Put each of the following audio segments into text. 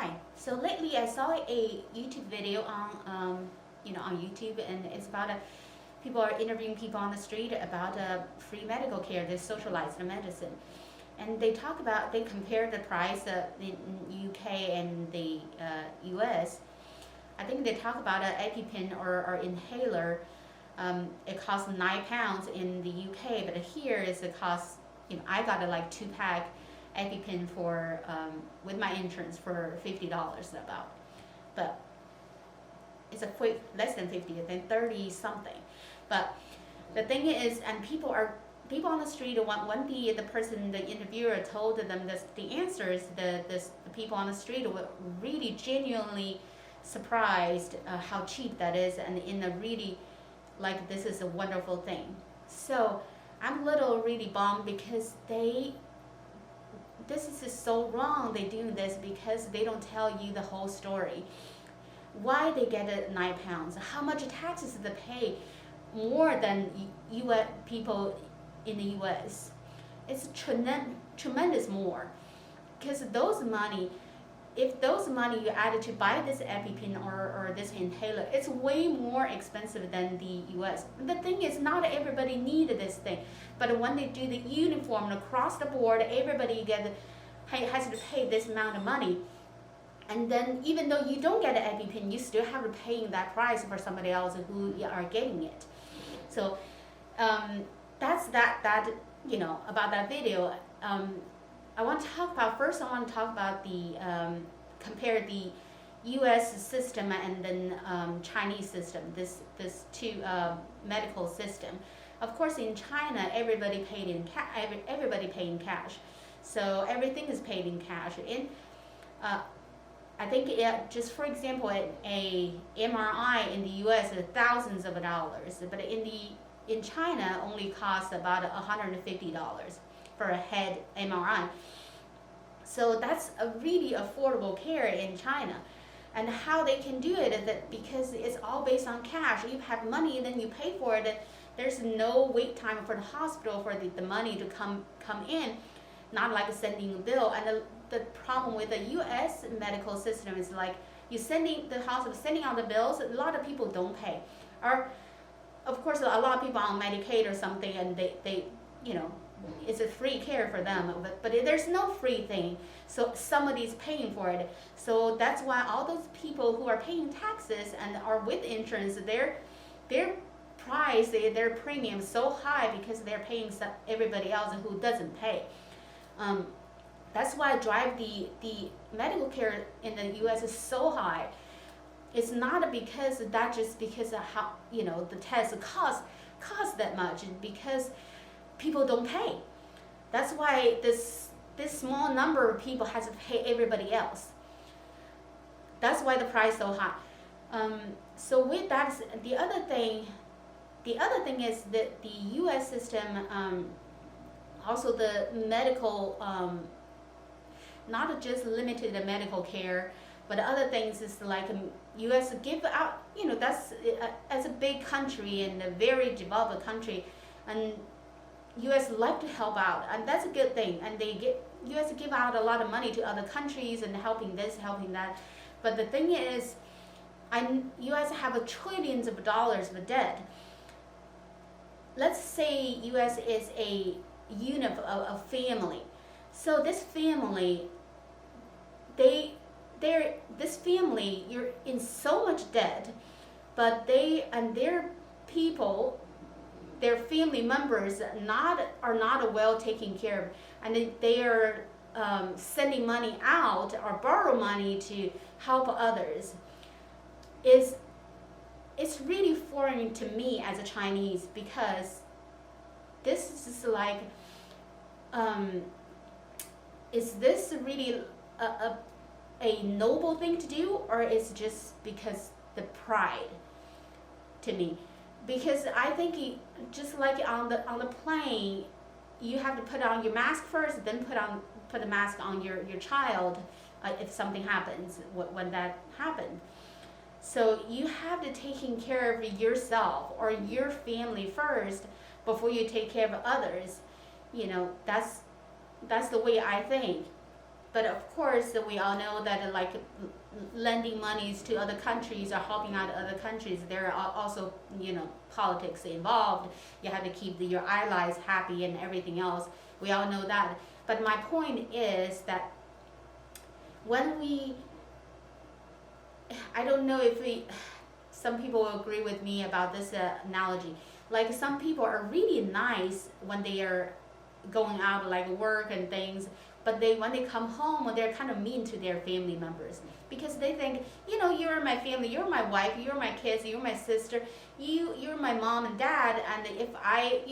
Hi. So lately I saw a YouTube video on YouTube, and it's about people are interviewing people on the street about free medical care, this socialized medicine, and they compare the price in UK and the US. I think they talk about an EpiPen or inhaler. It costs £9 in the UK, but here it costs. I got a like 2-pack EpiPen for with my insurance for $50 about, but it's a quick less than 50, then 30 something. But the thing is, and people on the street when the interviewer told them this, the answers, the people on the street were really genuinely surprised how cheap that is, and in a really like this is a wonderful thing. So I'm a little really bummed because this is just so wrong. They do this because they don't tell you the whole story. Why they get it £9? How much taxes they pay more than U.S. people in the U.S. It's tremendous more, because those money. If those money you added to buy this EpiPen or this inhaler, it's way more expensive than the US. The thing is, not everybody needed this thing, but when they do the uniform across the board, everybody has to pay this amount of money. And then even though you don't get an EpiPen, you still have to pay that price for somebody else who are getting it. So that's that about that video. I want to talk about the compare the U.S. system and then Chinese system. This two medical system. Of course, in China, everybody paid in cash, so everything is paid in cash. I think just for example, a MRI in the U.S. is thousands of dollars, but in China only costs about $150 for a head MRI. So that's a really affordable care in China. And how they can do it is that because it's all based on cash. You have money, then you pay for it. There's no wait time for the hospital for the money to come in, not like sending a bill. And the problem with the U.S. medical system is like the hospital sending out the bills. A lot of people don't pay, or of course a lot of people on Medicaid or something, and they it's a free care for them, but there's no free thing, so somebody's paying for it. So that's why all those people who are paying taxes and are with insurance, their price, their premium is so high because they're paying everybody else who doesn't pay. That's why the medical care in the U.S. is so high. It's not because of how the tests cost that much, because people don't pay. That's why this small number of people has to pay everybody else. That's why the price is so high. So with that, the other thing is that the U.S. system, also the medical, not just limited to medical care, but other things is like U.S. give out. That's as a big country and a very developed country, and U.S. like to help out, and that's a good thing. And U.S. give out a lot of money to other countries and helping this, helping that. But the thing is, U.S. have trillions of dollars of debt. Let's say U.S. is a unit of a family. So this family, this family, you're in so much debt, but their people, their family members are not well taken care of, and they are sending money out or borrow money to help others. It's really foreign to me as a Chinese, because this is like, is this really a noble thing to do, or is just because the pride to me? Because I think just like on the plane, you have to put on your mask first, then put the mask on your child if something happens, when that happened. So you have to take care of yourself or your family first before you take care of others. That's the way I think. But of course, we all know that like lending monies to other countries or helping out other countries, there are also, politics involved. You have to keep your allies happy and everything else. We all know that. But my point is that when I don't know if some people will agree with me about this analogy. Like some people are really nice when they are going out like work and things, but when they come home, they're kind of mean to their family members because they think, you're my family, you're my wife, you're my kids, you're my sister, you're my mom and dad, and if I,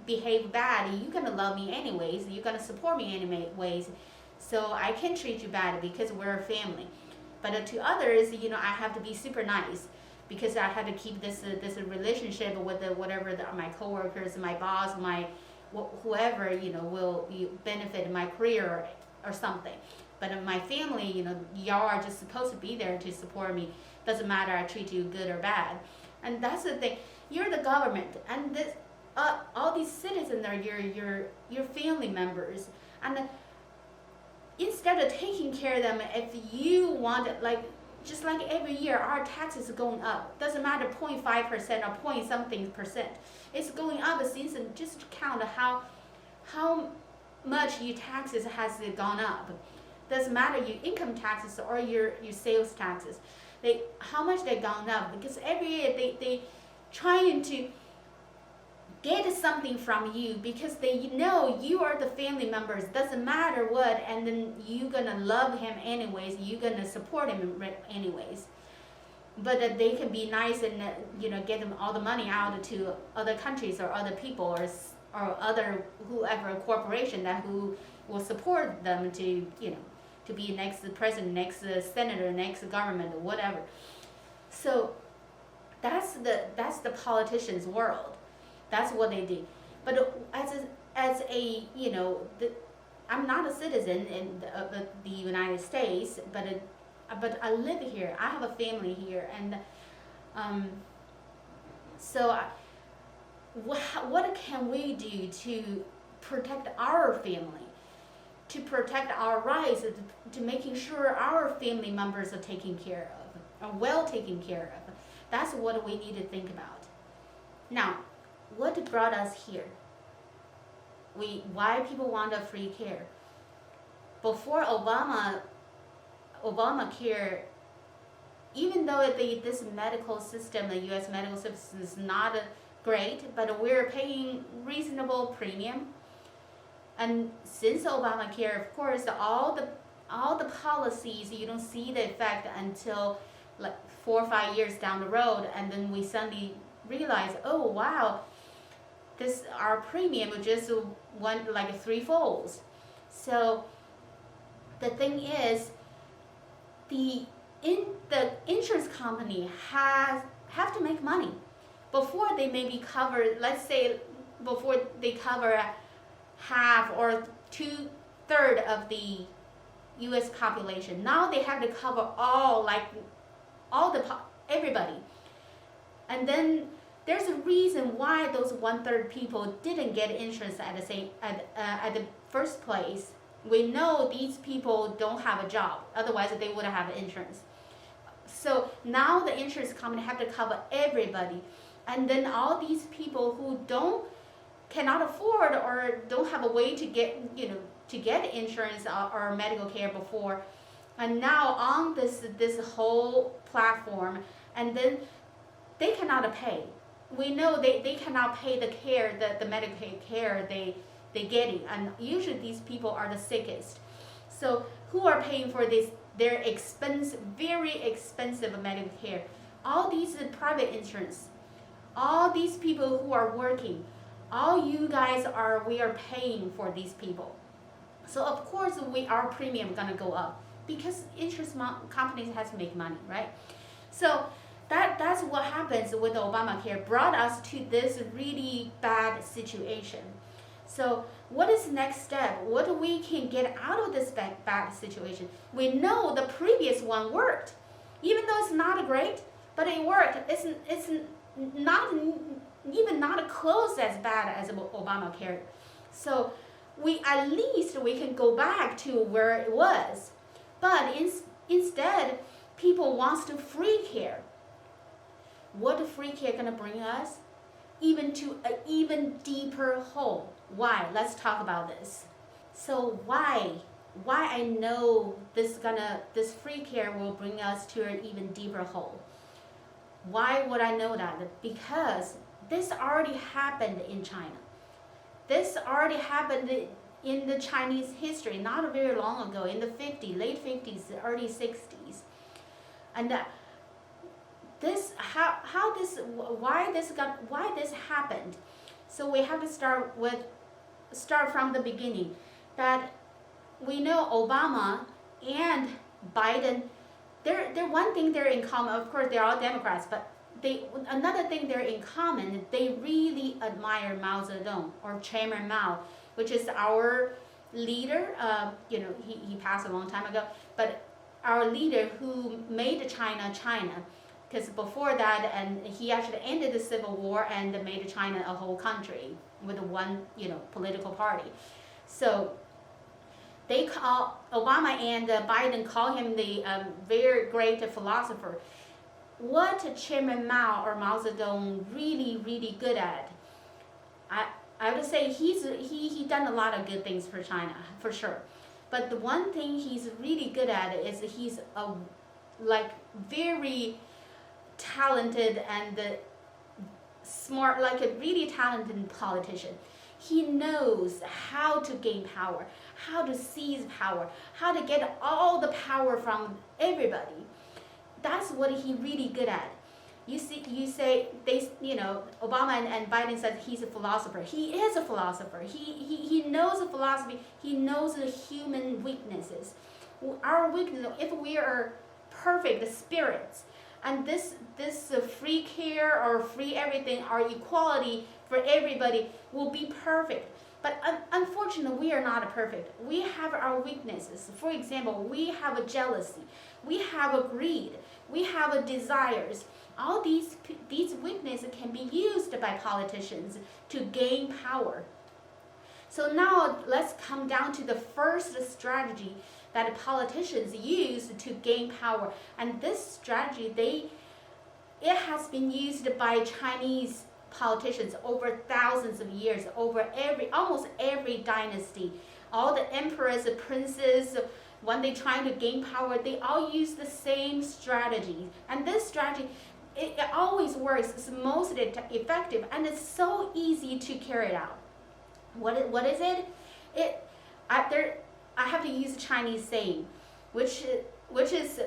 behave bad, you're gonna love me anyways, you're gonna support me anyways, so I can treat you bad because we're a family. But to others, I have to be super nice because I have to keep this relationship with my coworkers, my boss, my whoever will benefit my career or something. But in my family, y'all are just supposed to be there to support me. Doesn't matter I treat you good or bad. And that's the thing. You're the government, and this all these citizens are your family members. And instead of taking care of them, if you want, just like every year, our taxes are going up. Doesn't matter 0.5% or point something percent. It's going up since just count how much your taxes has gone up. Doesn't matter your income taxes or your sales taxes. How much they've gone up, because every year they trying to get something from you because they know you are the family members. Doesn't matter what, and then you're gonna love him anyways. You're gonna support him anyways. But they can be nice and get them all the money out to other countries or other people or other whoever corporation who will support them to to be next president, next senator, next government, or whatever. So that's the politicians' world. That's what they do. But as a I'm not a citizen in the United States, but I live here. I have a family here, and so what can we do to protect our family, to protect our rights, to making sure our family members are taken care of, are well taken care of? That's what we need to think about. Now, what brought us here? Why people want a free care? Before Obamacare, even though this medical system, the U.S. medical system, is not great, but we're paying reasonable premium. And since Obamacare, of course, all the policies, you don't see the effect until like 4 or 5 years down the road, and then we suddenly realize, oh wow, our premium just went like 3-fold. So the thing is, the insurance company have to make money before they maybe cover. Let's say before they cover half or 2/3 of the U.S. population. Now they have to cover everybody, and then there's a reason why those 1/3 people didn't get insurance at the first place. We know these people don't have a job, otherwise they would have insurance. So now the insurance company have to cover everybody, and then all these people who cannot afford or don't have a way to get insurance or medical care before, and now on this whole platform, and then they cannot pay. We know they cannot pay the care, the medical care they getting, and usually these people are the sickest. So who are paying for this? Their very expensive medical care. All these private insurance, all these people who are working, all you guys we are paying for these people. So of course our premium gonna go up because insurance companies has to make money, right? So that's what happens with Obamacare, brought us to this really bad situation. So what is the next step? What we can get out of this bad situation? We know the previous one worked, even though it's not great, but it worked. It's not even not close as bad as Obamacare. So we at least we can go back to where it was. But instead, people wants to free care. What is free care gonna bring us? Even to an even deeper hole. Why? Let's talk about this. So why I know this free care will bring us to an even deeper hole? Why would I know that? Because this already happened in China. This already happened in the Chinese history not very long ago, in the late 50s, early 60s. And why this happened? So we have to start from the beginning. That we know Obama and Biden, they're one thing they're in common. Of course, they're all Democrats, but another thing they're in common. They really admire Mao Zedong, or Chairman Mao, which is our leader. He passed a long time ago, but our leader who made China China. Because before that, and he actually ended the Civil War and made China a whole country with one, political party. So they call Obama and Biden call him the very great philosopher. What Chairman Mao or Mao Zedong really good at? I would say he done a lot of good things for China for sure. But the one thing he's really good at is he's a very talented and smart, like a really talented politician. He knows how to gain power, how to seize power, how to get all the power from everybody. That's what he really good at. Obama and Biden said he's a philosopher. He is a philosopher. He knows the philosophy. He knows the human weaknesses. Our weakness, if we are perfect spirits, and this free care or free everything, our equality for everybody will be perfect. But unfortunately, we are not perfect. We have our weaknesses. For example, we have a jealousy, we have a greed, we have a desires. All these weaknesses can be used by politicians to gain power. So now let's come down to the first strategy that politicians use to gain power. And this strategy, it has been used by Chinese politicians over thousands of years, over almost every dynasty. All the emperors, the princes, when they trying to gain power, they all use the same strategy. And this strategy, it always works. It's most effective, and it's so easy to carry it out. What is it? I have to use a Chinese saying, which is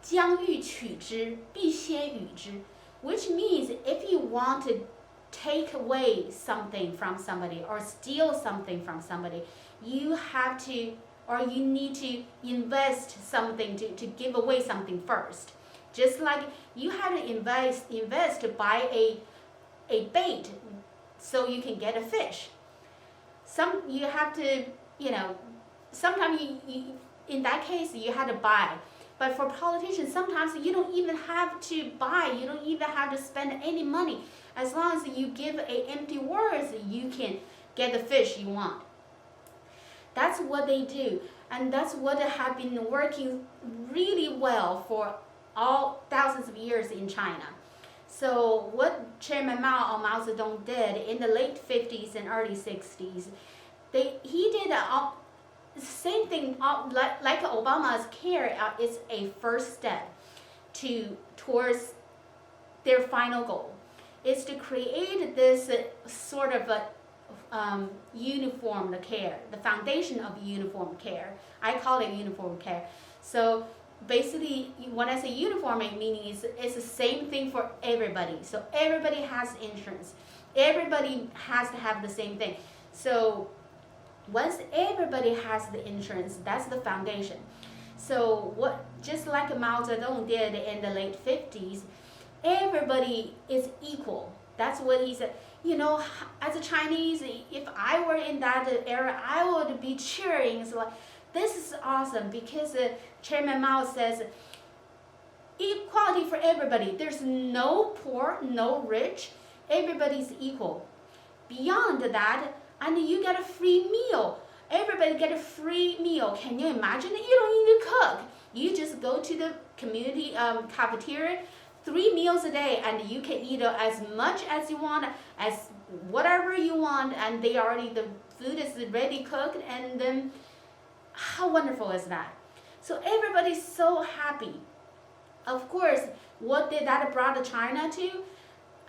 将欲取之，必先予之, which means if you want to take away something from somebody or steal something from somebody, you have to, or you need to invest something to give away something first. Just like you have to invest to buy a bait so you can get a fish. You have to, sometimes in that case you have to buy. But for politicians, sometimes you don't even have to buy. You don't even have to spend any money. As long as you give empty words, you can get the fish you want. That's what they do. And that's what have been working really well for all thousands of years in China. So what Chairman Mao or Mao Zedong did in the late 50s and early 60s, he did the same thing like Obama's care is a first step towards their final goal. Is to create this sort of uniform care, the foundation of uniform care. I call it uniform care. So basically, when I say uniform, meaning it's the same thing for everybody. So everybody has insurance. Everybody has to have the same thing. So once everybody has the insurance, that's the foundation. So just like Mao Zedong did in the late 50s, everybody is equal. That's what he said. As a Chinese, if I were in that era, I would be cheering. So this is awesome because Chairman Mao says equality for everybody. There's no poor, no rich. Everybody's equal. Beyond that, and you get a free meal. Everybody get a free meal. Can you imagine it? You don't need to cook. You just go to the community cafeteria, 3 meals a day, and you can eat as much as you want, as whatever you want, and the food is ready cooked, and then how wonderful is that? So everybody's so happy. Of course, what did that brought China to?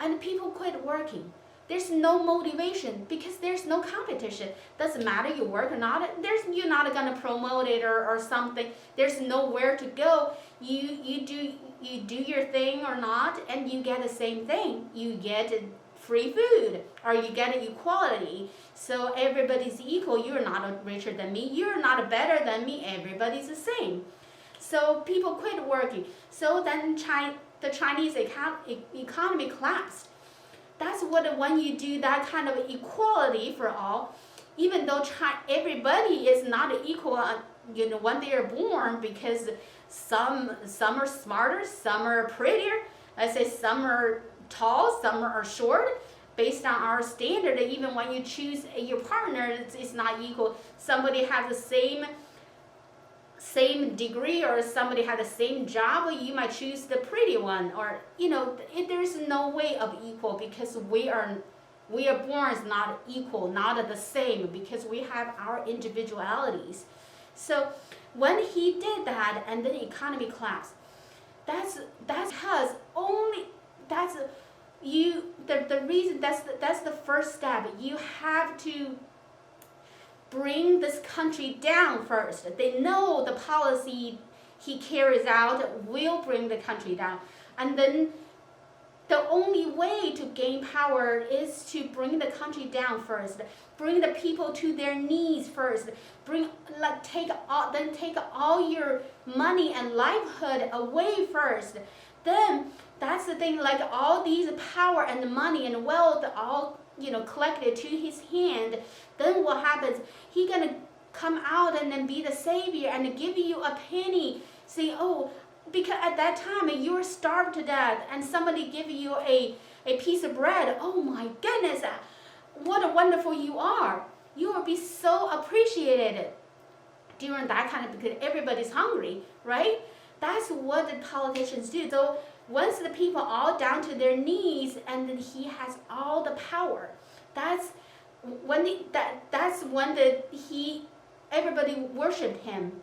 And people quit working. There's no motivation because there's no competition. Doesn't matter you work or not. You're not gonna promote it or something. There's nowhere to go. You do your thing or not, and you get the same thing. You get free food, or you get equality. So everybody's equal. You're not richer than me. You're not better than me. Everybody's the same. So people quit working. So then the Chinese economy collapsed. That's what when you do that kind of equality for all, even though everybody is not equal, when they are born, because some are smarter, some are prettier. I say some are tall, some are short. Based on our standard, even when you choose your partner, it's not equal. Somebody has the same degree, or somebody has the same job, you might choose the pretty one, or there's no way of equal, because we are born is not equal, not the same, because we have our individualities. So when he did that, and then the economy collapsed, that's because the reason, that's the first step. You have to bring this country down first. They know the policy he carries out will bring the country down. And then the only way to gain power is to bring the country down first. Bring the people to their knees first. Take all your money and livelihood away first. Then that's the thing, like all these power and money and wealth all collected to his hand. Then what happens? He gonna come out and then be the savior and give you a penny. Say, oh, because at that time you're starved to death, and somebody give you a piece of bread. Oh my goodness, what a wonderful you are. You will be so appreciated during that kind of, because everybody's hungry, right? That's what the politicians do. So once the people all down to their knees, and then he has all the power. That's when everybody worshipped him,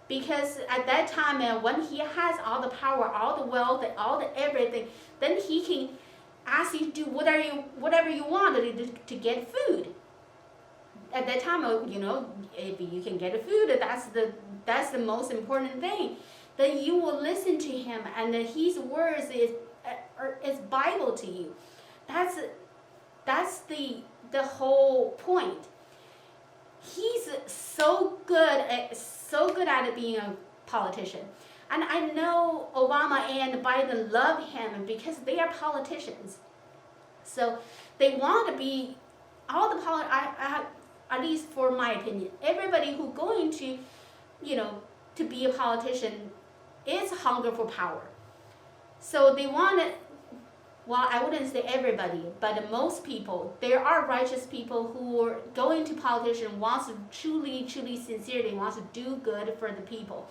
because at that time, when he has all the power, all the wealth, all the everything, then he can ask you to do whatever you want to get food. At that time, if you can get food, that's the most important thing. Then you will listen to him, and his words is Bible to you. That's the whole point. He's so good at being a politician, and I know Obama and Biden love him because they are politicians. So they want to be all the at least for my opinion, everybody who going to to be a politician is hunger for power. So they want it. Well, I wouldn't say everybody, but most people. There are righteous people who are going to politicians, wants to truly, sincerely wants to do good for the people.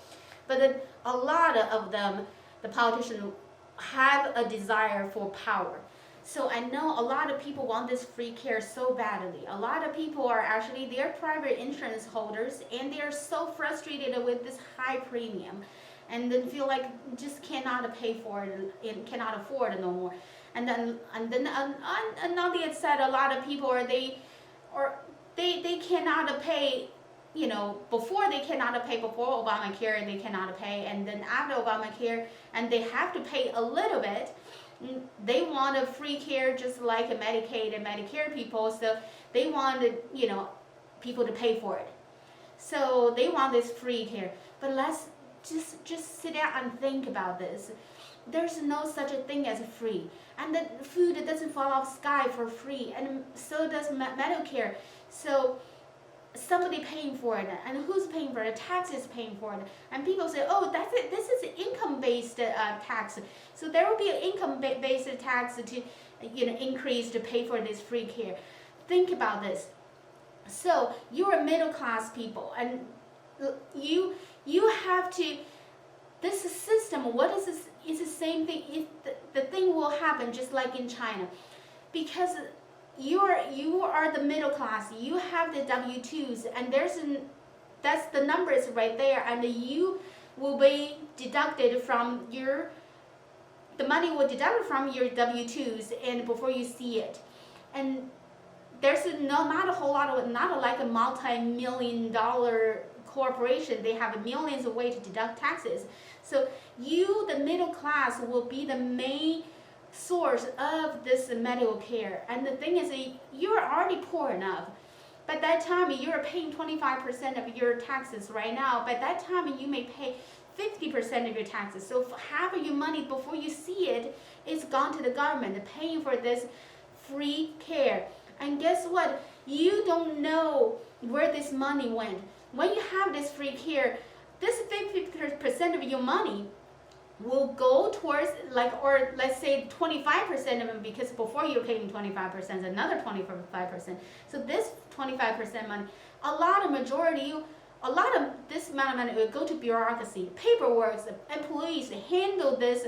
But a lot of them, the politicians, have a desire for power. So I know a lot of people want this free care so badly. A lot of people are actually, they're private insurance holders, and they're so frustrated with this high premium, and then feel like just cannot pay for it and cannot afford it no more. And then on the other side, a lot of people they cannot pay. Before they cannot pay, before Obamacare they cannot pay, and then after Obamacare, and they have to pay a little bit. They want a free care just like a Medicaid and Medicare people, so they wanted people to pay for it. So they want this free care. But let's just sit down and think about this. There's no such a thing as free, and the food doesn't fall off sky for free, and so does Medicare. So somebody paying for it, and who's paying for it? Taxes paying for it. And people say, oh, that's it. This is income-based tax. So there will be an income-based tax to increase to pay for this free care. Think about this. So you're middle class people, and you have to. This system, what is this? It's the same thing. The thing will happen just like in China, because you are the middle class. You have the W-2s, and that's the numbers right there, and you will be deducted from the money will deduct from your W-2s, and before you see it, and there's not a whole lot of, not like a multi-million-dollar corporation. They have millions of ways to deduct taxes. So you, the middle class, will be the main source of this medical care. And the thing is, you're already poor enough. By that time, you're paying 25% of your taxes right now. By that time, you may pay 50% of your taxes. So half of your money, before you see it, is gone to the government, paying for this free care. And guess what? You don't know where this money went. When you have this free care, this 50% of your money will go towards, or let's say 25% of it, because before you're paying 25%, another 25%. So this 25% money, a lot of this amount of money will go to bureaucracy, paperwork, employees handle this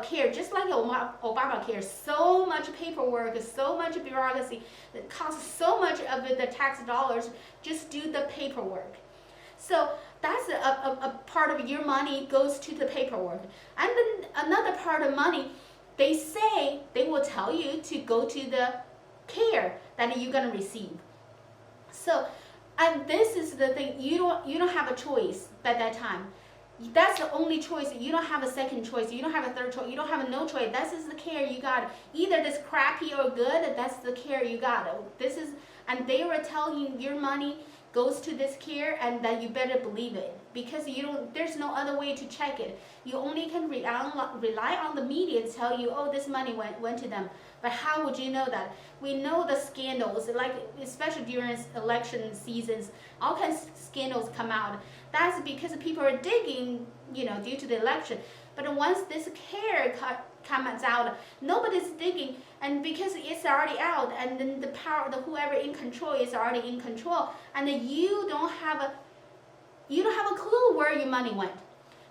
care, just like Obamacare. So much paperwork, so much bureaucracy, it costs so much of the tax dollars just do the paperwork. So that's a part of your money goes to the paperwork. And then another part of money, they will tell you to go to the care that you're gonna receive. So, and this is the thing, you don't have a choice at that time. That's the only choice. You don't have a second choice. You don't have a third choice. You don't have no choice. This is the care you got. Either this crappy or good, that's the care you got. And they were telling you your money goes to this care, and that you better believe it, because there's no other way to check it. You only can rely on the media to tell you, oh, this money went to them. But how would you know that? We know the scandals, like especially during election seasons, all kinds of scandals come out. That's because people are digging, due to the election. But once this care comes out, nobody's digging, and because it's already out, and then whoever in control is already in control, and then you don't have a clue where your money went.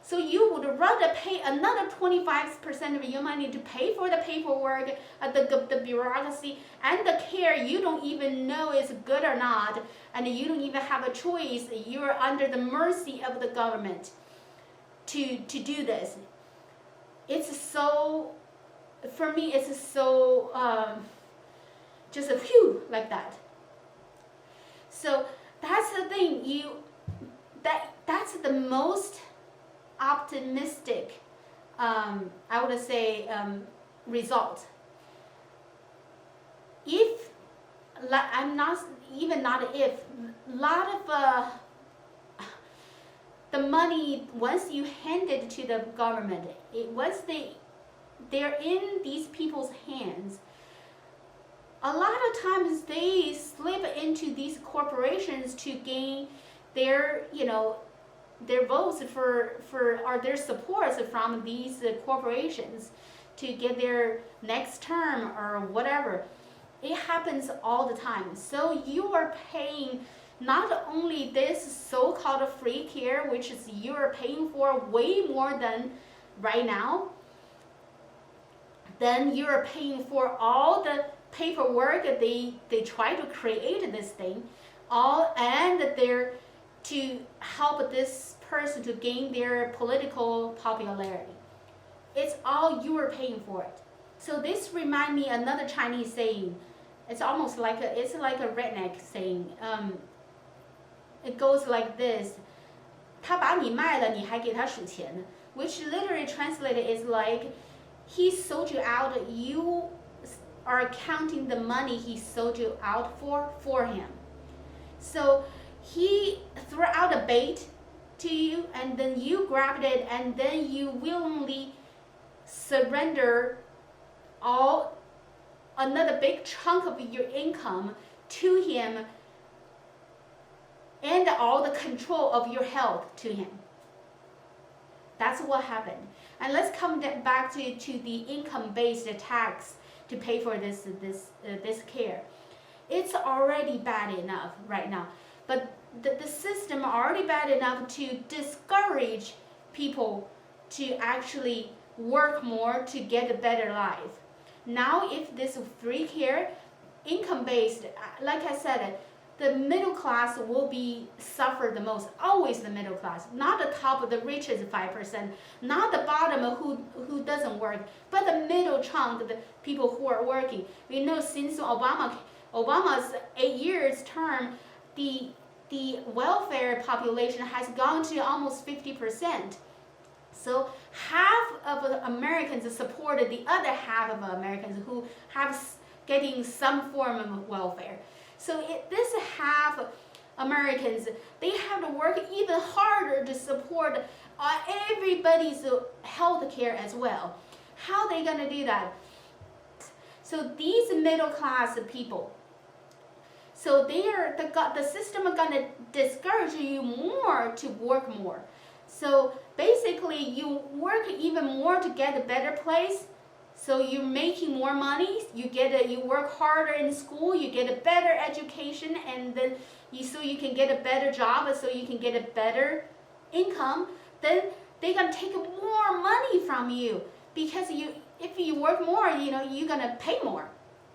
So you would rather pay another 25% of your money to pay for the paperwork, the bureaucracy, and the care you don't even know is good or not, and you don't even have a choice. You're under the mercy of the government to do this. It's so, for me, it's so, just a phew, like that. So that's the thing, that's the most optimistic, I would say, result. If, I'm not, even not if, a lot of the money, once you hand it to the government, once they're in these people's hands, a lot of times they slip into these corporations to gain their, their votes or their supports from these corporations to get their next term or whatever. It happens all the time. So you are paying not only this so-called free care, which is you're paying for way more than right now, then you're paying for all the paperwork that they try to create this thing, and they're to help this person to gain their political popularity. It's all you are paying for it. So this reminds me another Chinese saying. It's almost like it's like a redneck saying. It goes like this: 他把你卖了，你还给他数钱. Which literally translated is like, he sold you out. You are counting the money he sold you out for him. So he threw out a bait to you, and then you grabbed it, and then you willingly surrender another big chunk of your income to him, and all the control of your health to him. That's what happened. And let's come back to the income-based tax to pay for this care. It's already bad enough right now. But the system already bad enough to discourage people to actually work more to get a better life. Now if this free care, income based, like I said, the middle class will be suffer the most. Always the middle class, not the top of the richest 5%, not the bottom who doesn't work, but the middle chunk, the people who are working. We know since Obama's 8 years term, the welfare population has gone to almost 50%. So half of Americans supported the other half of Americans who have getting some form of welfare. So this half Americans, they have to work even harder to support everybody's health care as well. How are they going to do that? So these middle class people, so the system is going to discourage you more to work more. So basically you work even more to get a better place. So you're making more money, you work harder in school, you get a better education, and then so you can get a better job, so you can get a better income. Then they're gonna take more money from you because if you work more, you're gonna pay more.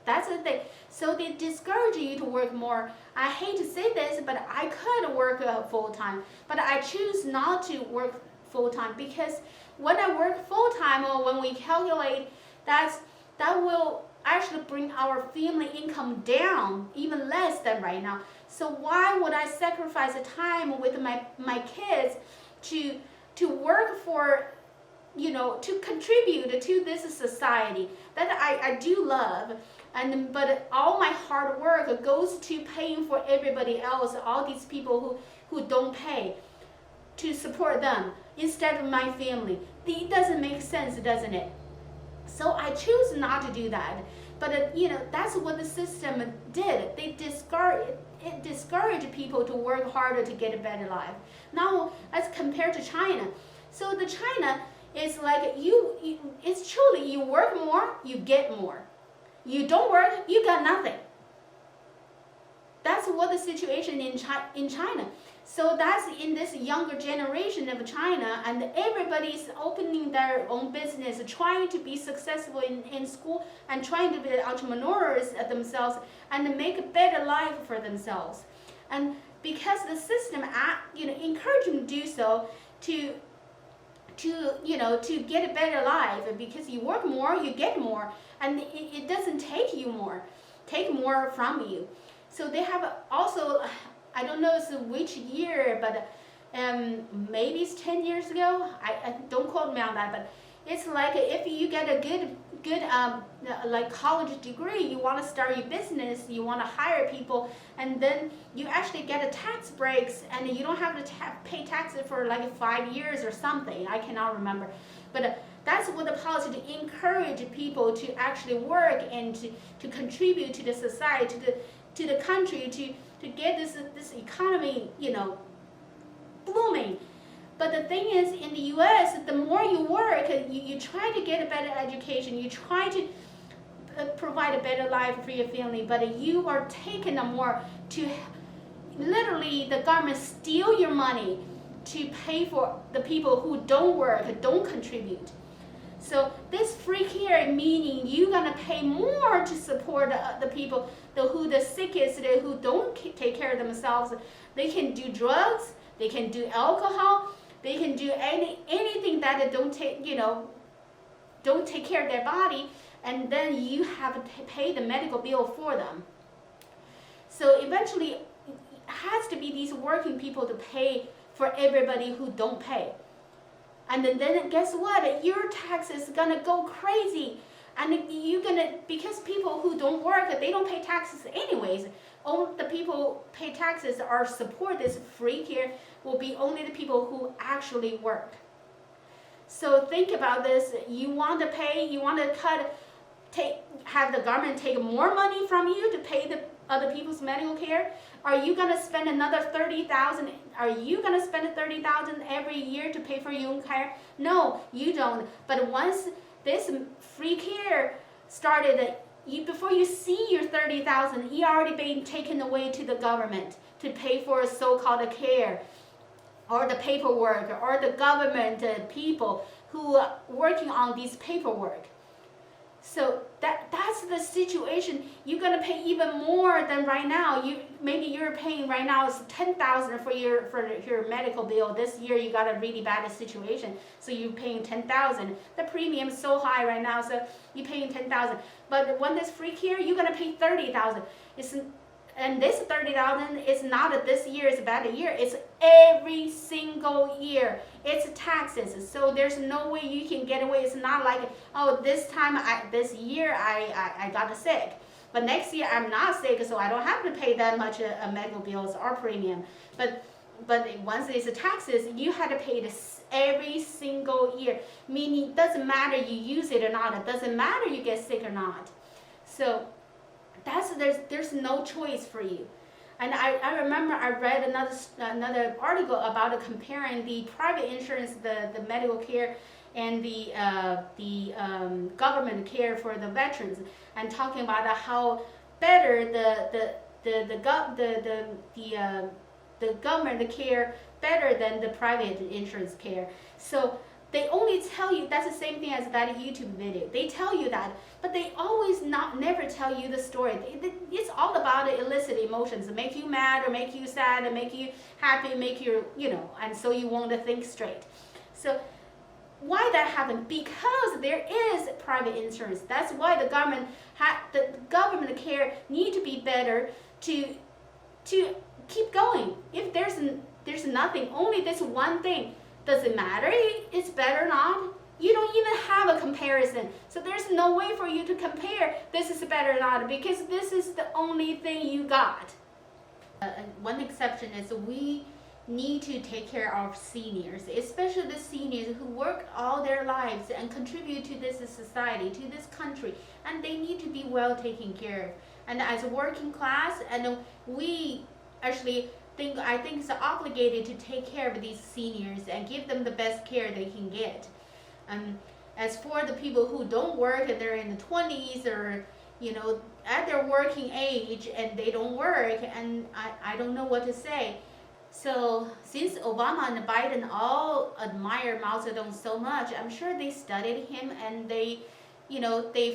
That's the thing. So they discourage you to work more. I hate to say this, but I could work full time, but I choose not to work full time because when I work full time, or when we calculate, that will actually bring our family income down even less than right now. So why would I sacrifice the time with my kids to work for, to contribute to this society that I do love, but all my hard work goes to paying for everybody else, all these people who don't pay, to support them instead of my family. It doesn't make sense, doesn't it? So I choose not to do that. But that's what the system did. It discouraged people to work harder to get a better life. Now let's compare to China. So the China is like it's truly you work more, you get more. You don't work, you got nothing. That's what the situation in China. So that's in this younger generation of China, and everybody's opening their own business, trying to be successful in school, and trying to be entrepreneurs themselves and make a better life for themselves. And because the system, encourage them to do so, to get a better life, because you work more, you get more, and it doesn't take more from you. So they have also, I don't know which year, but maybe it's 10 years ago. I don't quote me on that, but it's like if you get a good like college degree, you want to start your business, you want to hire people, and then you actually get a tax breaks, and you don't have to pay taxes for like 5 years or something. I cannot remember, but that's what the policy, to encourage people to actually work and to contribute to the society, to the country, to get this economy, blooming. But the thing is, in the U.S., the more you work, you try to get a better education, you try to provide a better life for your family, but you are taking more to, literally, the government steal your money to pay for the people who don't work, don't contribute. So this free care, meaning you're going to pay more to support the people who the sickest, who don't take care of themselves. They can do drugs, they can do alcohol, they can do anything that don't take care of their body, and then you have to pay the medical bill for them. So eventually it has to be these working people to pay for everybody who don't pay. And then guess what? Your tax is gonna go crazy, and because people who don't work, they don't pay taxes anyways. All the people pay taxes or support this free care will be only the people who actually work. So think about this. You want to pay, you want to have the government take more money from you to pay the other people's medical care? Are you going to spend another $30,000? Are you going to spend $30,000 every year to pay for your own care? No, you don't. But once this free care started before you see your 30,000, you already been taken away to the government to pay for so-called care, or the paperwork, or the government people who are working on these paperwork. So that's the situation. You're gonna pay even more than right now. Maybe you're paying right now is 10,000 for your medical bill. This year you got a really bad situation, so you're paying 10,000. The premium is so high right now, so you're paying 10,000. But when there's free care, you're gonna pay 30,000. And this 30,000 is not this year is a bad year. It's every single year. It's taxes. So there's no way you can get away. It's not like, oh, this year I got sick, but next year I'm not sick, so I don't have to pay that much medical bills or premium. But once it's taxes, you had to pay this every single year. Meaning, it doesn't matter you use it or not. It doesn't matter you get sick or not. So there's no choice for you. And I remember I read another article about comparing the private insurance, the medical care, and the government care for the veterans, and talking about how better the government care better than the private insurance care. So they only tell you, that's the same thing as that YouTube video. They tell you that, but they always never tell you the story. It's all about the illicit emotions, make you mad or make you sad and make you happy, make you, and so you want to think straight. So why that happened? Because there is private insurance. That's why the government care need to be better to keep going. If there's nothing, only this one thing, does it matter it's better or not? You don't even have a comparison. So there's no way for you to compare this is better or not, because this is the only thing you got. One exception is we need to take care of seniors, especially the seniors who work all their lives and contribute to this society, to this country, and they need to be well taken care of. And as a working class, and we actually I think it's obligated to take care of these seniors and give them the best care they can get. As for the people who don't work and they're in the 20s or at their working age and they don't work, and I don't know what to say. So since Obama and Biden all admire Mao Zedong so much, I'm sure they studied him and they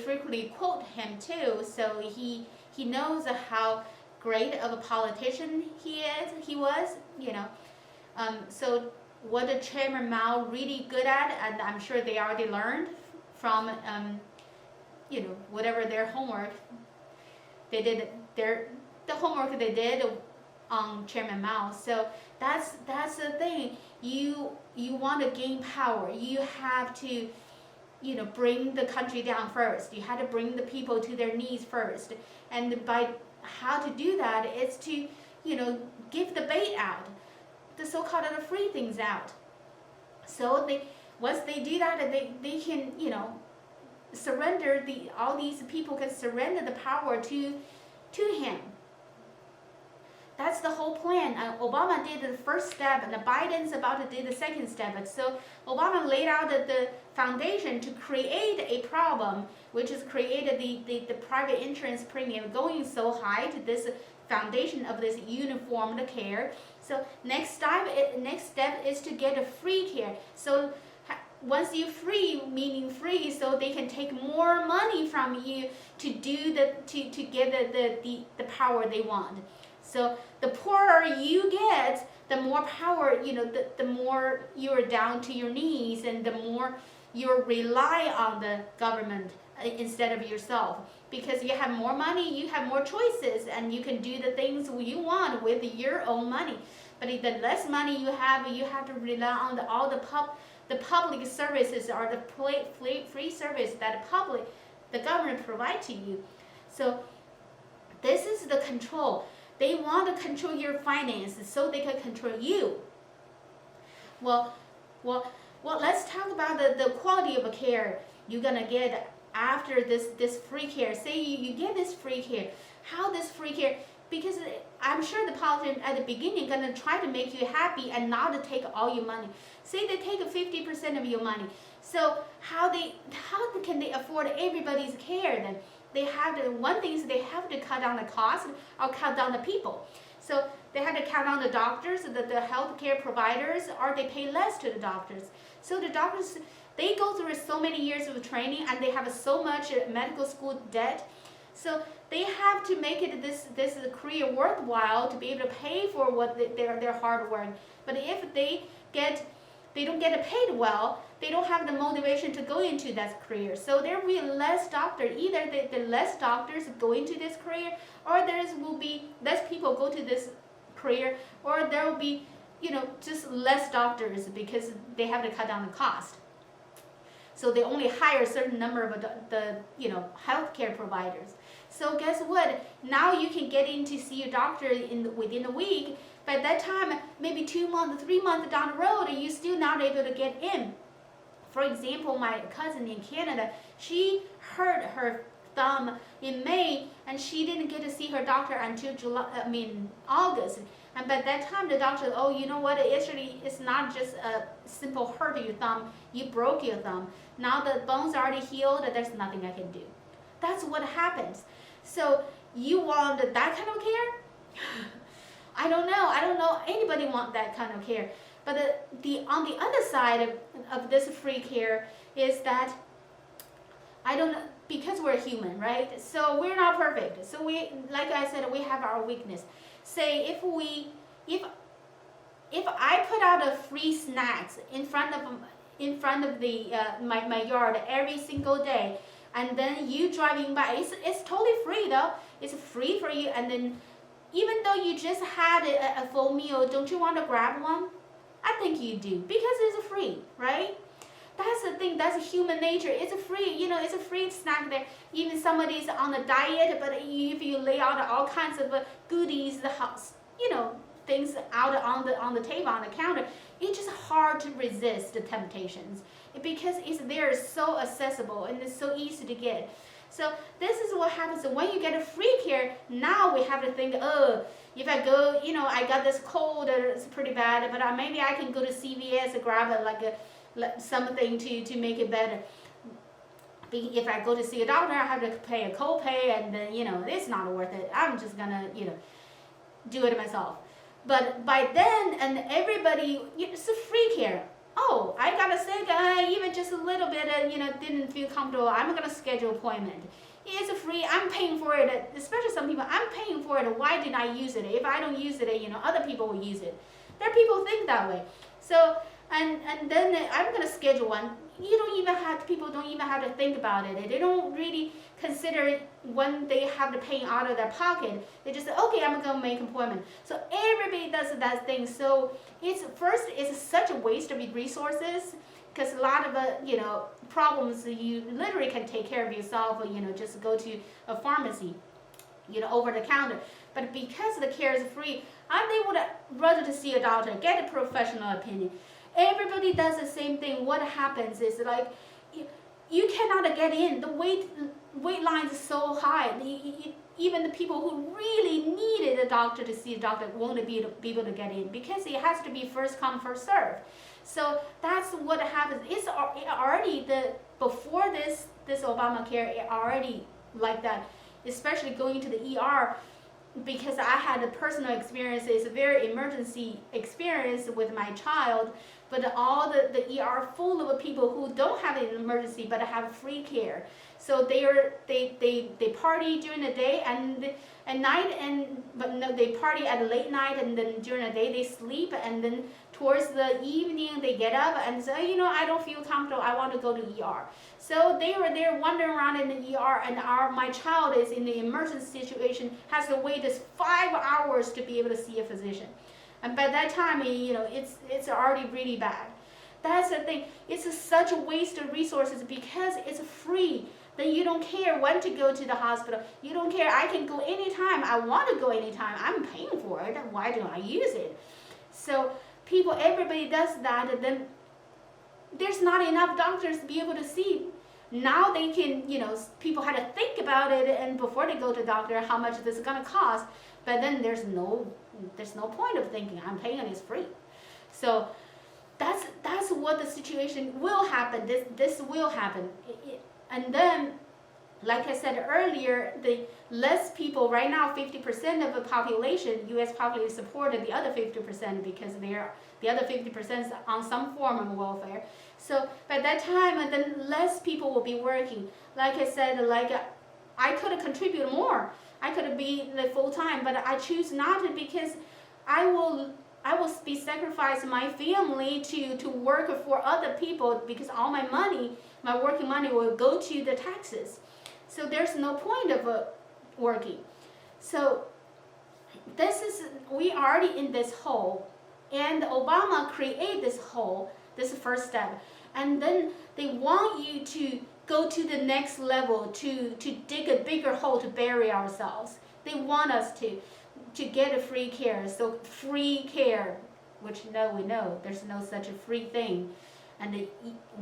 frequently quote him too. So he knows how great of a politician he was. So what the Chairman Mao really good at, and I'm sure they already learned from whatever their homework they did, the homework they did on Chairman Mao. So that's the thing. You want to gain power, you have to bring the country down first. You have to bring the people to their knees first, and by how to do that is to give the bait out, the so-called the free things out. So once they do that, they can surrender all these people can surrender the power to him. That's the whole plan. Obama did the first step, and Biden's about to do the second step. So Obama laid out the foundation to create a problem, which is created the private insurance premium going so high to this foundation of this uniform care. So next step is to get a free care. So once you free, meaning free, so they can take more money from you to do to get the power they want. So the poorer you get, the more power, the more you're down to your knees, and the more you rely on the government instead of yourself. Because you have more money, you have more choices, and you can do the things you want with your own money. But the less money you have to rely on all the public services or the free service that the government provide to you. So this is the control. They want to control your finances so they can control you. Well, let's talk about the quality of care you're gonna get after this free care. Say you get this free care. How this free care? Because I'm sure the politicians at the beginning gonna try to make you happy and not to take all your money. Say they take 50% of your money. So how can they afford everybody's care then? one thing is they have to cut down the cost or cut down the people. So they have to cut down the doctors, the healthcare providers, or they pay less to the doctors. So the doctors, they go through so many years of training and they have so much medical school debt. So they have to make it this career worthwhile to be able to pay for what their hard work. But if they don't get paid well, they don't have the motivation to go into that career. So there will be less doctors. Either the less doctors go into this career, or there will be less people go to this career, or there will be, just less doctors because they have to cut down the cost. So they only hire a certain number of the healthcare providers. So guess what? Now you can get in to see a doctor within a week. By that time, maybe 2 months, 3 months down the road, you're still not able to get in. For example, my cousin in Canada, she hurt her thumb in May, and she didn't get to see her doctor until August. And by that time, the doctor said, oh, you know what? Actually, it's not just a simple hurt of your thumb. You broke your thumb. Now the bones are already healed. There's nothing I can do. That's what happens. So you want that kind of care? I don't know. Anybody want that kind of care. But on the other side of this free care is that I don't know, because we're human, right? So we're not perfect. So we, like I said, we have our weakness. Say if I put out a free snacks in front of the my yard every single day, and then you driving by, it's totally free though. It's free for you, and then even though you just had a full meal, don't you want to grab one? I think you do, because it's free, right? That's the thing, that's human nature. It's free, it's a free snack there. Even somebody's on a diet, but if you lay out all kinds of goodies, the house, things out on the table, on the counter, it's just hard to resist the temptations because it's there, so accessible and it's so easy to get. So this is what happens when you get a free care. Now we have to think, if I go, I got this cold, it's pretty bad, but maybe I can go to CVS and grab something to make it better. If I go to see a doctor, I have to pay a copay, and then it's not worth it. I'm just gonna do it myself. But by then, and everybody, it's a free care. Oh, I got sick, even just a little bit, didn't feel comfortable. I'm gonna schedule appointment. It's free. I'm paying for it. Especially some people, I'm paying for it. Why didn't I use it? If I don't use it, other people will use it. There are people think that way. So. And then I'm gonna schedule one. People don't even have to think about it. They don't really consider it when they have to pay out of their pocket. They just say, okay, I'm gonna make an appointment. So everybody does that thing. So it's such a waste of resources, because a lot of problems you literally can take care of yourself, or just go to a pharmacy, over the counter. But because the care is free, they would rather to see a doctor, get a professional opinion. Everybody does the same thing. What happens is you cannot get in. The wait line is so high. Even the people who really needed a doctor to see a doctor won't be able to get in, because it has to be first come, first serve. So that's what happens. It's already before this Obamacare, it already like that, especially going to the ER. Because I had a personal experience, it's a very emergency experience with my child, but all the ER full of people who don't have an emergency but have free care. So they party during the day and at night, but no, they party at late night, and then during the day they sleep, and then towards the evening they get up and say, I don't feel comfortable, I want to go to ER. So they were there wandering around in the ER, and my child is in the emergency situation, has to wait 5 hours to be able to see a physician. And by that time, it's already really bad. That's the thing. It's such a waste of resources because it's free. Then you don't care when to go to the hospital. You don't care. I can go anytime. I want to go anytime. I'm paying for it. Why don't I use it? So everybody does that, and then there's not enough doctors to be able to see. Now they can, people had to think about it, and before they go to the doctor, how much this is going to cost. But then there's no point of thinking, I'm paying it, it's free. So that's what the situation will happen. This will happen. And then like I said earlier, the less people right now, 50% of the population, U.S. population supported the other 50% because the other 50% is on some form of welfare. So by that time, then less people will be working. Like I said, like I could contribute more. I could be the full time, but I choose not to because I will be sacrificing my family to work for other people because all my money, my working money, will go to the taxes. So there's no point of working. So we already in this hole, and Obama created this hole, this first step, and then they want you to go to the next level to dig a bigger hole to bury ourselves. They want us to get a free care. So free care, which now we know there's no such a free thing. And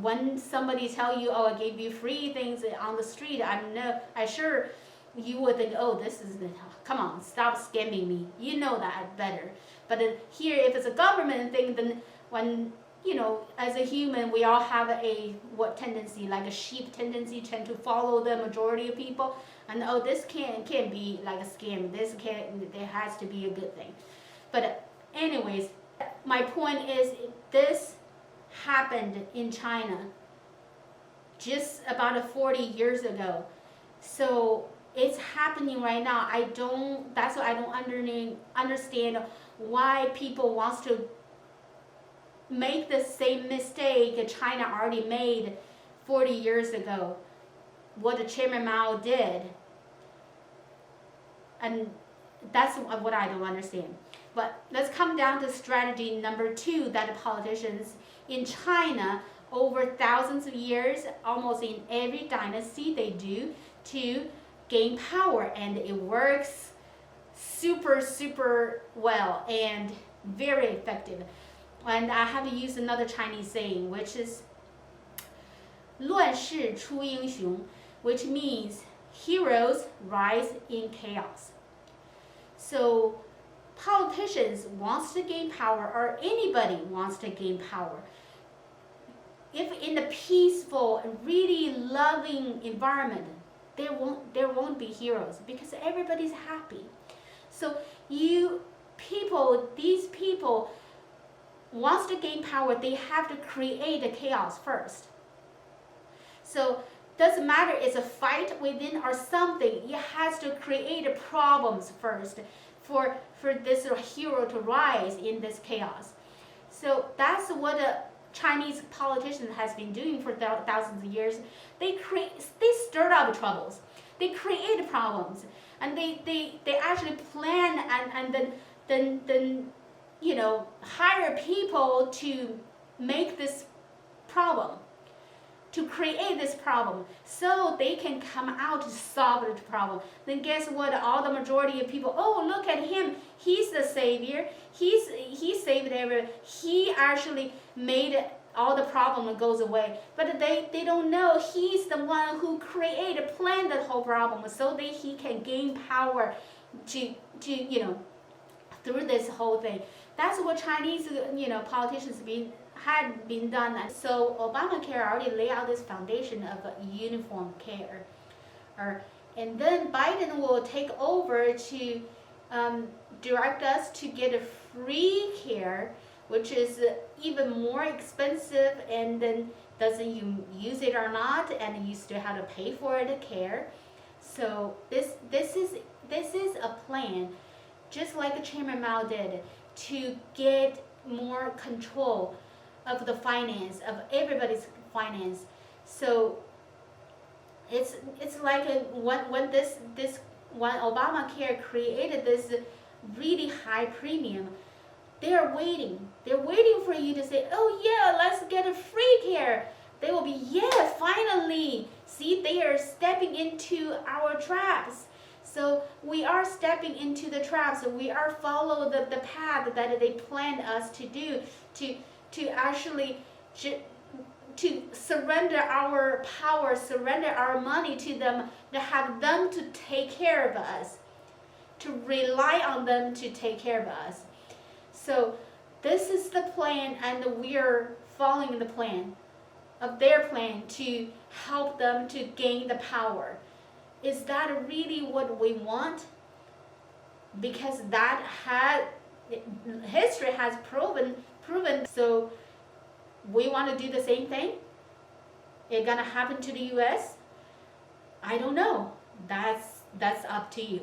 when somebody tell you, oh, I gave you free things on the street, I sure you would think, oh, this is, come on, stop scamming me. You know that better. But here, if it's a government thing, then when, as a human, we all have tendency, like a sheep tendency, tend to follow the majority of people. And oh, this can't be like a scam. There has to be a good thing. But anyways, my point is this happened in China just about 40 years ago. So it's happening right now. That's why I don't understand why people wants to make the same mistake China already made 40 years ago, what the Chairman Mao did. And that's what I don't understand. But let's come down to strategy number 2 that the politicians in China over thousands of years, almost in every dynasty they do to gain power, and it works super well and very effective. And I have to use another Chinese saying, which is 乱世出英雄, which means heroes rise in chaos. So politicians wants to gain power, or anybody wants to gain power. If in a peaceful, really loving environment, there won't be heroes because everybody's happy. So these people wants to gain power, they have to create a chaos first. So doesn't matter it's a fight within or something, it has to create problems first for this hero to rise in this chaos. So that's what a Chinese politician has been doing for thousands of years. They stir up troubles, they create problems, and they actually plan and then hire people to make this problem, to create this problem, so they can come out to solve the problem. Then guess what? All the majority of people, oh, look at him, he's the savior, he saved everyone, he actually made all the problem goes away. But they don't know he's the one who planned the whole problem, so that he can gain power to through this whole thing. That's what Chinese politicians had been done. So Obamacare already laid out this foundation of uniform care. And then Biden will take over to direct us to get a free care, which is even more expensive, and then doesn't you use it or not, and you still have to pay for the care. So this is a plan, just like Chairman Mao did, to get more control of the finance, of everybody's finance. So it's like when Obamacare created this really high premium, they're waiting for you to say, oh yeah, let's get a free care. They will be, yeah, finally. See, they are stepping into our traps. So we are stepping into the traps. We are follow the path that they planned us to do, to actually to surrender our power, surrender our money to them, to have them to take care of us, to rely on them to take care of us. So this is the plan, and we are following the plan of their plan to help them to gain the power. is that really what we want? Because that had history has proven. So we want to do the same thing. It's gonna happen to the U.S. I don't know. That's up to you.